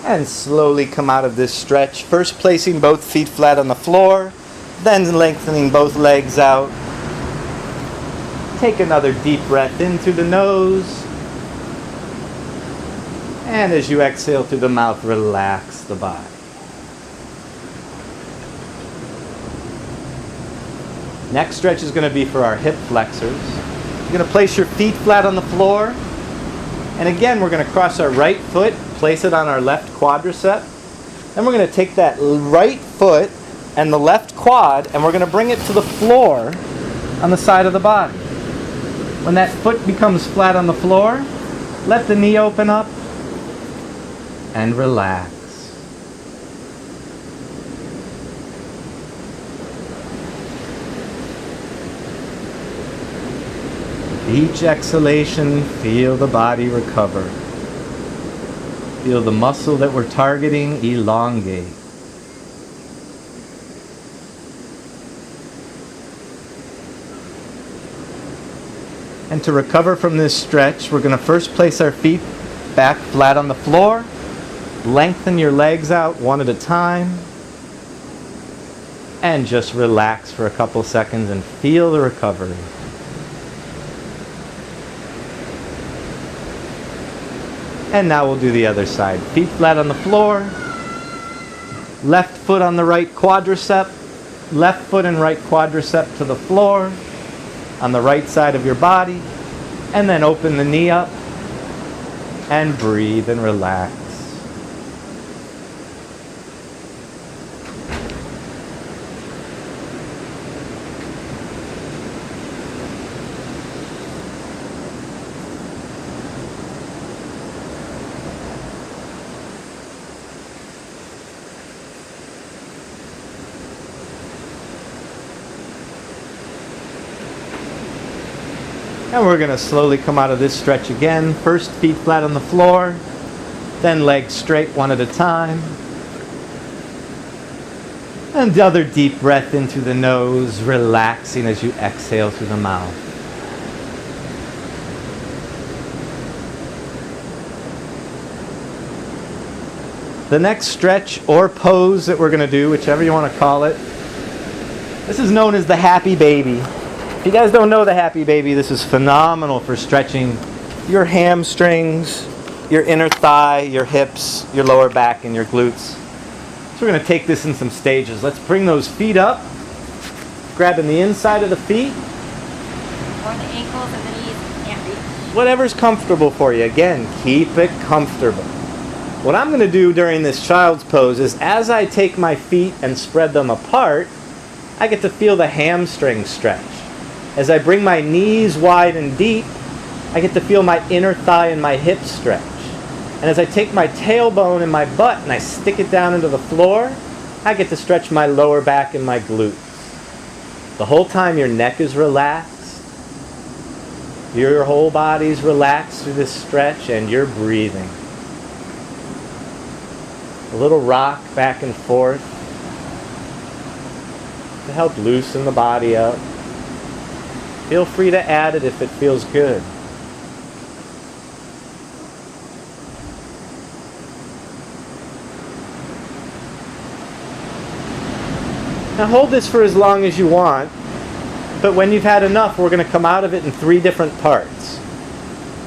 And slowly come out of this stretch, first placing both feet flat on the floor, then lengthening both legs out. Take another deep breath in through the nose. And as you exhale through the mouth, relax the body. Next stretch is going to be for our hip flexors. You're going to place your feet flat on the floor. And again, we're going to cross our right foot, place it on our left quadricep. Then we're going to take that right foot and the left quad, and we're going to bring it to the floor on the side of the body. When that foot becomes flat on the floor, let the knee open up and relax. Each exhalation, feel the body recover. Feel the muscle that we're targeting elongate. And to recover from this stretch, we're going to first place our feet back flat on the floor. Lengthen your legs out one at a time. And just relax for a couple seconds and feel the recovery. And now we'll do the other side. Feet flat on the floor. Left foot on the right quadricep. Left foot and right quadricep to the floor on the right side of your body. And then open the knee up and breathe and relax. And we're going to slowly come out of this stretch again. First, feet flat on the floor, then legs straight one at a time. And another deep breath into the nose, relaxing as you exhale through the mouth. The next stretch or pose that we're going to do, whichever you want to call it, this is known as the happy baby. If you guys don't know the happy baby, this is phenomenal for stretching your hamstrings, your inner thigh, your hips, your lower back, and your glutes. So we're going to take this in some stages. Let's bring those feet up, grabbing the inside of the feet. Or the ankles and the knees can't reach. Whatever's comfortable for you. Again, keep it comfortable. What I'm going to do during this child's pose is as I take my feet and spread them apart, I get to feel the hamstring stretch. As I bring my knees wide and deep, I get to feel my inner thigh and my hips stretch. And as I take my tailbone and my butt and I stick it down into the floor, I get to stretch my lower back and my glutes. The whole time your neck is relaxed, your whole body's relaxed through this stretch, and you're breathing. A little rock back and forth to help loosen the body up. Feel free to add it if it feels good. Now hold this for as long as you want, but when you've had enough, we're going to come out of it in 3 different parts.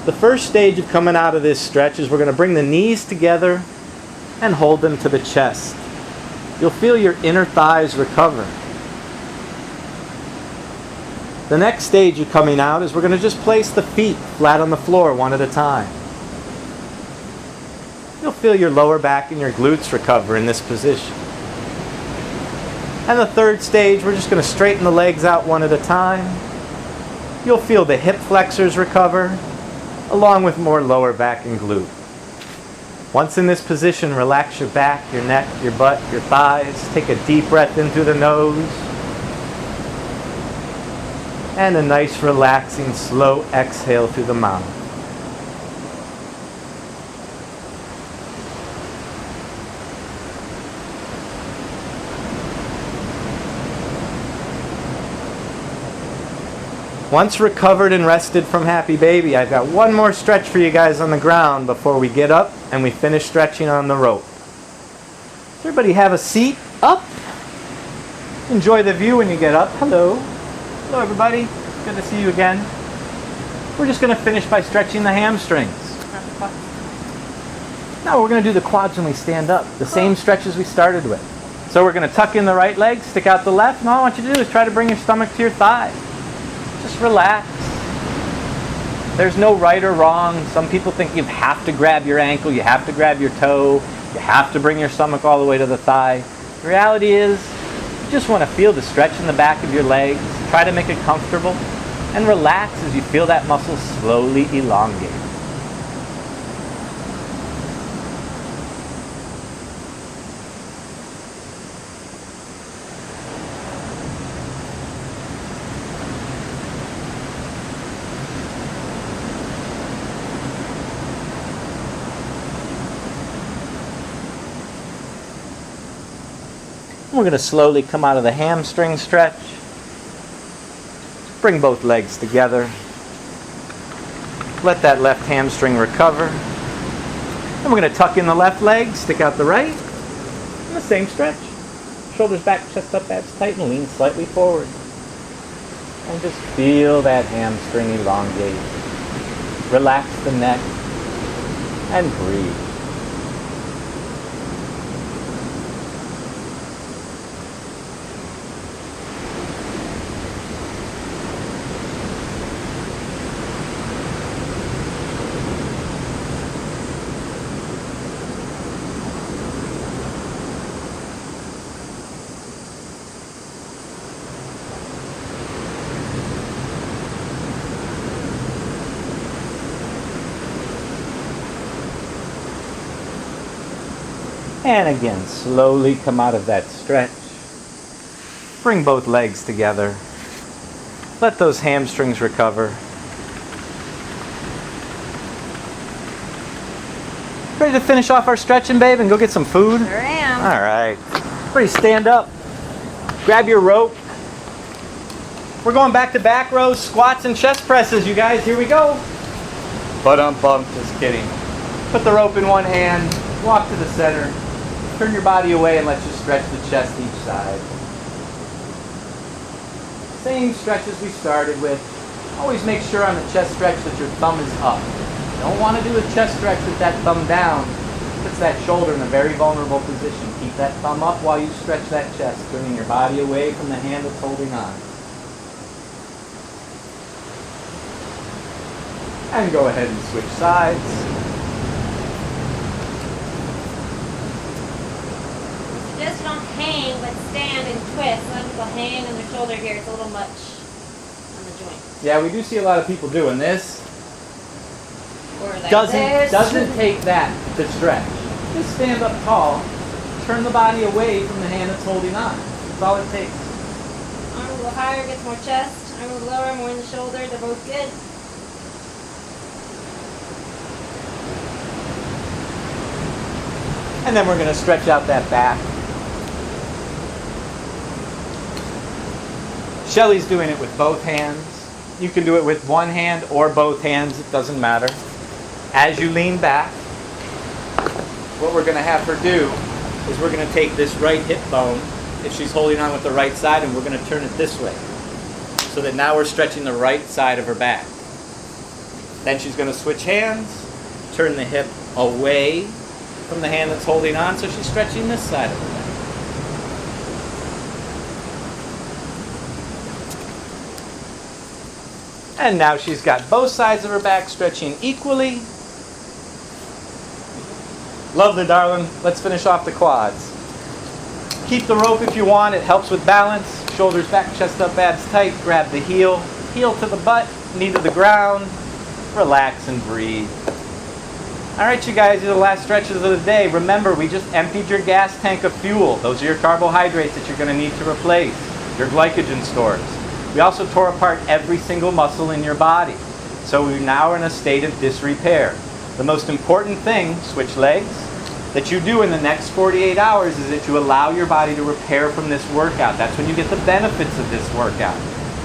The first stage of coming out of this stretch is we're going to bring the knees together and hold them to the chest. You'll feel your inner thighs recover. The next stage of coming out is we're going to just place the feet flat on the floor one at a time. You'll feel your lower back and your glutes recover in this position. And the third stage, we're just going to straighten the legs out one at a time. You'll feel the hip flexors recover, along with more lower back and glute. Once in this position, relax your back, your neck, your butt, your thighs. Take a deep breath in through the nose. And a nice, relaxing, slow exhale through the mouth. Once recovered and rested from Happy Baby, I've got one more stretch for you guys on the ground before we get up and we finish stretching on the rope. Does everybody have a seat up? Enjoy the view when you get up. Hello. Hello everybody. Good to see you again. We're just going to finish by stretching the hamstrings. Now we're going to do the quads when we stand up. The same stretches we started with. So we're going to tuck in the right leg, stick out the left, and all I want you to do is try to bring your stomach to your thigh. Just relax. There's no right or wrong. Some people think you have to grab your ankle, you have to grab your toe, you have to bring your stomach all the way to the thigh. The reality is, you just want to feel the stretch in the back of your legs, try to make it comfortable, and relax as you feel that muscle slowly elongate. We're going to slowly come out of the hamstring stretch. Bring both legs together. Let that left hamstring recover. Then we're going to tuck in the left leg, stick out the right. And the same stretch. Shoulders back, chest up, abs tight, and lean slightly forward. And just feel that hamstring elongate. Relax the neck and breathe. And again, slowly come out of that stretch. Bring both legs together. Let those hamstrings recover. Ready to finish off our stretching, babe, and go get some food? Sure am. All right. Ready to stand up. Grab your rope. We're going back to back rows, squats, and chest presses, you guys. Here we go. Bump. Just kidding. Put the rope in one hand. Walk to the center. Turn your body away and let's just stretch the chest each side. Same stretch as we started with. Always make sure on the chest stretch that your thumb is up. You don't want to do a chest stretch with that thumb down. It puts that shoulder in a very vulnerable position. Keep that thumb up while you stretch that chest, turning your body away from the hand that's holding on. And go ahead and switch sides. Just don't hang, but stand and twist. A lot of people hang on their shoulder here. It's a little much on the joint. Yeah, we do see a lot of people doing this. Or like Doesn't take that to stretch. Just stand up tall. Turn the body away from the hand that's holding on. That's all it takes. Arm a little higher, gets more chest. Arm a little lower, more in the shoulder. They're both good. And then we're going to stretch out that back. Shelly's doing it with both hands. You can do it with one hand or both hands. It doesn't matter. As you lean back, what we're going to have her do is we're going to take this right hip bone, if she's holding on with the right side, and we're going to turn it this way. So that now we're stretching the right side of her back. Then she's going to switch hands, turn the hip away from the hand that's holding on, so she's stretching this side of her back. And now she's got both sides of her back stretching equally. Lovely, darling. Let's finish off the quads. Keep the rope if you want. It helps with balance. Shoulders back, chest up, abs tight. Grab the heel. Heel to the butt, knee to the ground. Relax and breathe. All right, you guys, these are the last stretches of the day. Remember, we just emptied your gas tank of fuel. Those are your carbohydrates that you're going to need to replace, your glycogen stores. We also tore apart every single muscle in your body. So we now are in a state of disrepair. The most important thing, switch legs, that you do in the next 48 hours is that you allow your body to repair from this workout. That's when you get the benefits of this workout.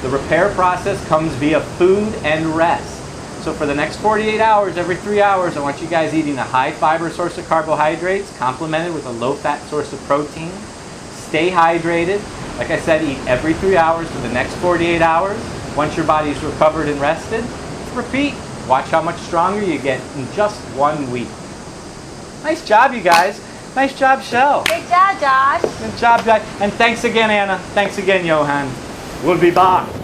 The repair process comes via food and rest. So for the next 48 hours, every 3 hours, I want you guys eating a high fiber source of carbohydrates, complemented with a low fat source of protein. Stay hydrated. Like I said, eat every 3 hours for the next 48 hours. Once your body's recovered and rested, repeat. Watch how much stronger you get in just 1 week. Nice job, you guys. Nice job, Shell. Good job, Josh. Good job, guys. And thanks again, Anna. Thanks again, Johan. We'll be back.